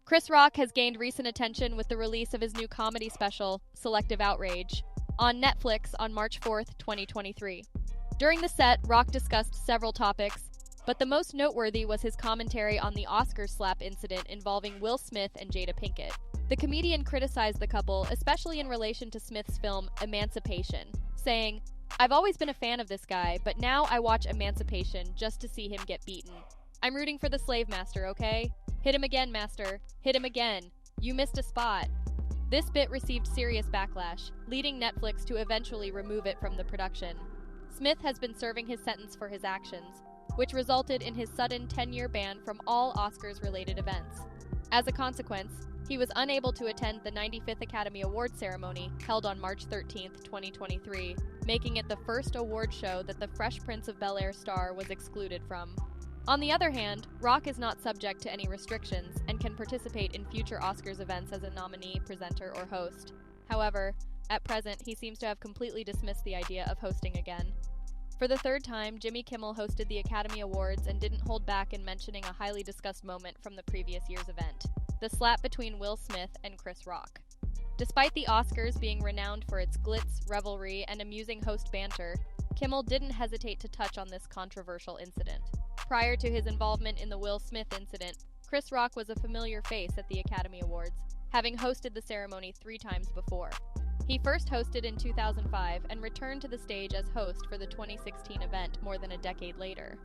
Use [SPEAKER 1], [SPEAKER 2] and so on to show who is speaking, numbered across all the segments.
[SPEAKER 1] Chris Rock has gained recent attention with the release of his new comedy special, Selective Outrage, on Netflix on March 4th, 2023. During the set, Rock discussed several topics, but the most noteworthy was his commentary on the Oscar slap incident involving Will Smith and Jada Pinkett. The comedian criticized the couple, especially in relation to Smith's film Emancipation, saying, "I've always been a fan of this guy, but now I watch Emancipation just to see him get beaten. I'm rooting for the slave master, okay? Hit him again, master. Hit him again. You missed a spot." This bit received serious backlash, leading Netflix to eventually remove it from the production. Smith has been serving his sentence for his actions, which resulted in his sudden 10-year ban from all Oscars-related events. As a consequence, he was unable to attend the 95th Academy Awards ceremony held on March 13, 2023, making it the first award show that the Fresh Prince of Bel-Air star was excluded from. On the other hand, Rock is not subject to any restrictions and can participate in future Oscars events as a nominee, presenter, or host. However, at present, he seems to have completely dismissed the idea of hosting again. For the third time, Jimmy Kimmel hosted the Academy Awards and didn't hold back in mentioning a highly discussed moment from the previous year's event: the slap between Will Smith and Chris Rock. Despite the Oscars being renowned for its glitz, revelry, and amusing host banter, Kimmel didn't hesitate to touch on this controversial incident. Prior to his involvement in the Will Smith incident, Chris Rock was a familiar face at the Academy Awards, having hosted the ceremony 3 times before. He first hosted in 2005 and returned to the stage as host for the 2016 event more than a decade later.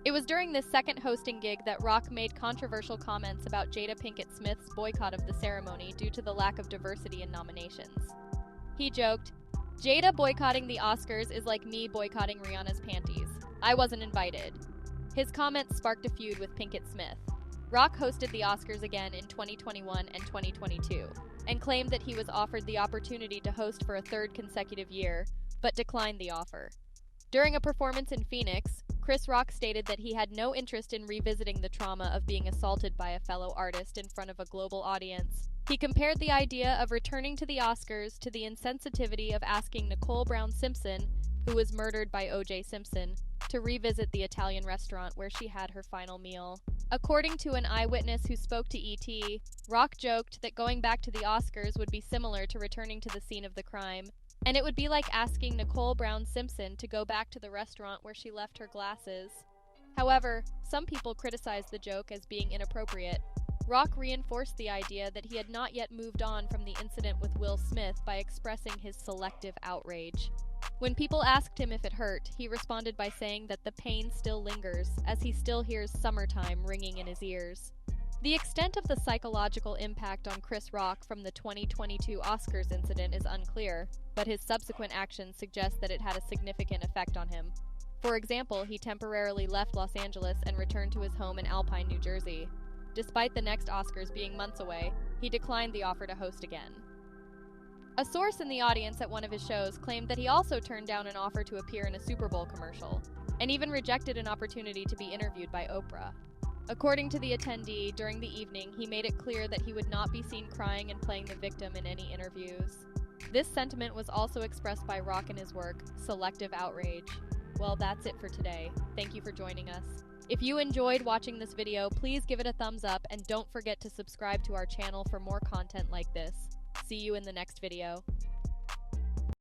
[SPEAKER 1] It was during this second hosting gig that Rock made controversial comments about Jada Pinkett Smith's boycott of the ceremony due to the lack of diversity in nominations. He joked, "Jada boycotting the Oscars is like me boycotting Rihanna's panties. I wasn't invited." His comments sparked a feud with Pinkett Smith. Rock hosted the Oscars again in 2021 and 2022, and claimed that he was offered the opportunity to host for a third consecutive year, but declined the offer. During a performance in Phoenix, Chris Rock stated that he had no interest in revisiting the trauma of being assaulted by a fellow artist in front of a global audience. He compared the idea of returning to the Oscars to the insensitivity of asking Nicole Brown Simpson, who was murdered by O.J. Simpson, to revisit the Italian restaurant where she had her final meal. According to an eyewitness who spoke to ET, Rock joked that going back to the Oscars would be similar to returning to the scene of the crime, and it would be like asking Nicole Brown Simpson to go back to the restaurant where she left her glasses. However, some people criticized the joke as being inappropriate. Rock reinforced the idea that he had not yet moved on from the incident with Will Smith by expressing his selective outrage. When people asked him if it hurt, he responded by saying that the pain still lingers, as he still hears "Summertime" ringing in his ears. The extent of the psychological impact on Chris Rock from the 2022 Oscars incident is unclear, but his subsequent actions suggest that it had a significant effect on him. For example, he temporarily left Los Angeles and returned to his home in Alpine, New Jersey. Despite the next Oscars being months away, he declined the offer to host again. A source in the audience at one of his shows claimed that he also turned down an offer to appear in a Super Bowl commercial, and even rejected an opportunity to be interviewed by Oprah. According to the attendee, during the evening, he made it clear that he would not be seen crying and playing the victim in any interviews. This sentiment was also expressed by Rock in his work, Selective Outrage. Well, that's it for today. Thank you for joining us. If you enjoyed watching this video, please give it a thumbs up and don't forget to subscribe to our channel for more content like this. See you in the next video.